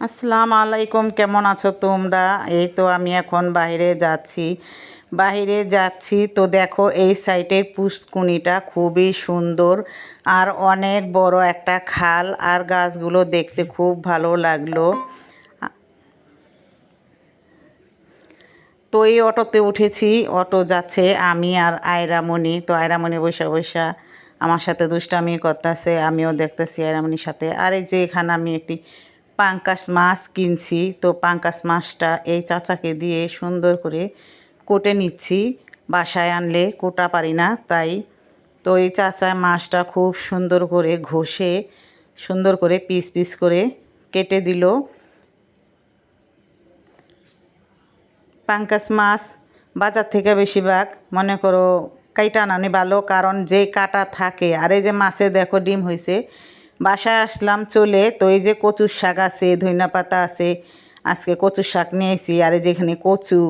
আসসালামু আলাইকুম, কেমন আছো তোমরা? এই তো আমি এখন বাইরে যাচ্ছি তো দেখো এই সাইটের পুষ্কুনিটা খুবই সুন্দর আর অনেক বড় একটা খাল আর গাছগুলো দেখতে খুব ভালো লাগলো। তো এই অটোতে উঠেছি, অটো যাচ্ছে আমি আর আয়রামণি। তো আয়রামণি বৈশা বৈশা আমার সাথে দুষ্টামি করতেছে, আমিও দেখতেছি আয়রামণির সাথে। আর এই যে এখানে আমি একটি পাঙ্কাশ মাছ কিনছি, তো পাঙ্কাশ মাছটা এই চাচাকে দিয়ে সুন্দর করে কুটে নিচ্ছি। বাসায় আনলে কোটা পারি না তাই। তো এই চাচা মাছটা খুব সুন্দর করে ঘষে সুন্দর করে পিস পিস করে কেটে দিল। পাঙ্কাশ মাছ বাজার থেকে বেশিরভাগ মনে করো কাইটা আনানি ভালো, কারণ যে কাটা থাকে। আর এই যে মাছে দেখো ডিম হয়েছে। বাসায় আসলাম চলে, তো এই যে কচুর শাক আছে, ধইনা পাতা আছে, আজকে কচুর শাক নিয়েছি। আর এই যেখানে কচু,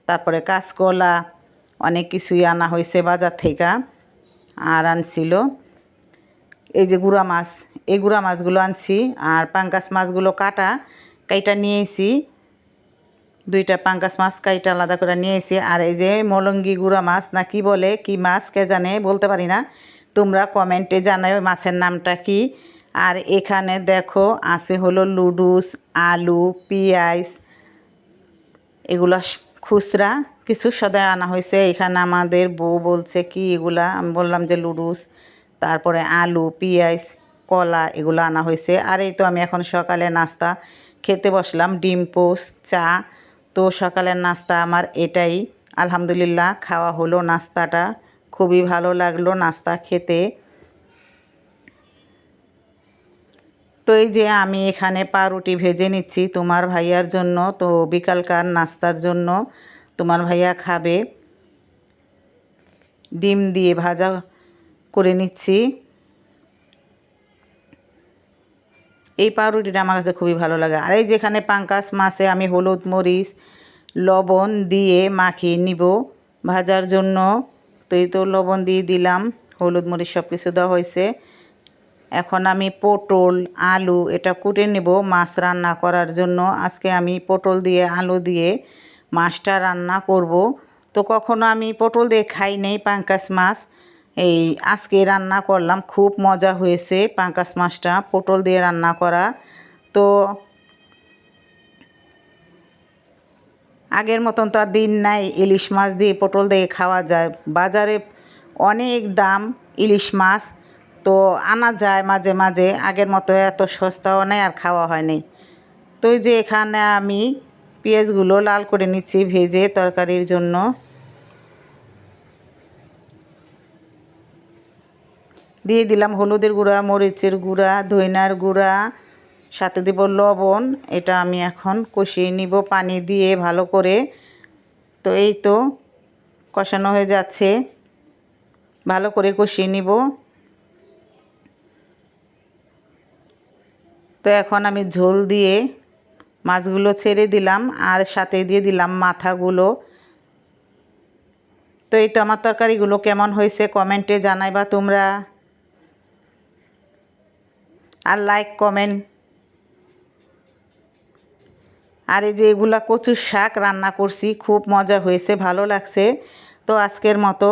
তারপরে কাঁচকলা, অনেক কিছুই আনা হয়েছে বাজার থেকে। আর আনছিল এই যে গুঁড়া মাছ, এই গুঁড়া মাছগুলো আনছি। আর পাঙ্কাশ মাছগুলো কাইটা নিয়েছি, দুইটা পাঙ্কাশ মাছ কাইটা আলাদা করে নিয়েছি। আর এই যে মলঙ্গি গুঁড়া মাছ না কি বলে, কি মাছ কে জানে, বলতে পারি না, তোমরা কমেন্টে জানাও মাছের নামটা কি। আর এখানে দেখো আছে হলো লুডুস, আলু, পেঁয়াজ, এগুলা খুচরা কিছু সদাই আনা হয়েছে। এখানে আমাদের বউ বলছে কি এগুলা, আমি বললাম যে লুডুস, তারপরে আলু, পেঁয়াজ, কলা এগুলো আনা হয়েছে। আর এই তো আমি এখন সকালে নাস্তা খেতে বসলাম, ডিম পোস্ট, চা। তো সকালের নাস্তা আমার এটাই, আলহামদুলিল্লাহ খাওয়া হলো নাস্তাটা, খুবই ভালো লাগলো নাস্তা খেতে। তো এই যে আমি এখানে পাউরুটি ভেজে নিচ্ছি তোমার ভাইয়ার জন্য, তো বিকালকার নাস্তার জন্য তোমার ভাইয়া খাবে। ডিম দিয়ে ভাজা করে নিচ্ছি। এই পাউরুটিটা আমার কাছে খুবই ভালো লাগে। আর এই যেখানে পাঙ্কাশ মাছে আমি হলুদ মরিচ লবণ দিয়ে মাখিয়ে নিব ভাজার জন্য। তো এই তো লবণ দিয়ে দিলাম, হলুদ মরিচ সব কিছু দেওয়া হয়েছে। এখন আমি পটল আলু এটা কুটে নেব মাছ রান্না করার জন্য। আজকে আমি পটল দিয়ে আলু দিয়ে মাছটা রান্না করব। তো কখনো আমি পটল দিয়ে খাই নেই পাঙ্কাশ মাছ, এই আজকে রান্না করলাম, খুব মজা হয়েছে পাঙ্কাশ মাছটা পটল দিয়ে রান্না করা। তো আগের মতন তো আর দিন নাই ইলিশ মাছ দিয়ে পটল দিয়ে খাওয়া যায়, বাজারে অনেক দাম ইলিশ মাছ। তো আনা যায় মাঝে মাঝে, আগের মতো এত সস্তাও নেই আর খাওয়া হয় নাই। তো এই যে এখানে আমি পেঁয়াজগুলো লাল করে নিচ্ছি ভেজে তরকারির জন্য। দিয়ে দিলাম হলুদের গুঁড়া, মরিচের গুঁড়া, ধইনার গুঁড়া, সাথে দেব লবণ। এটা আমি এখন কষিয়ে নিব পানি দিয়ে ভালো করে। তো এই তো কষানো হয়ে যাচ্ছে, ভালো করে কষিয়ে নিব। তো এখন আমি ঝোল দিয়ে মাছগুলো ছেড়ে দিলাম আর সাথে দিয়ে দিলাম মাথাগুলো। তো এই তো আমার তরকারিগুলো কেমন হয়েছে কমেন্টে জানাইবা তোমরা, আর লাইক কমেন্ট। আর এই যে এগুলা কচুর শাক রান্না করছি, খুব মজা হয়েছে, ভালো লাগছে। তো আজকের মতো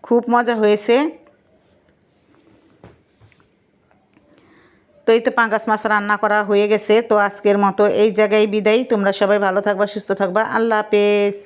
খুব মজা হয়েছে। তো এই তো পাঙ্গাস মাছ রান্না করা হয়ে গেছে। তো আজকের মতো এই জায়গায় বিদায়, তোমরা সবাই ভালো থাকবা, সুস্থ থাকবা, আল্লাহ হাফেজ।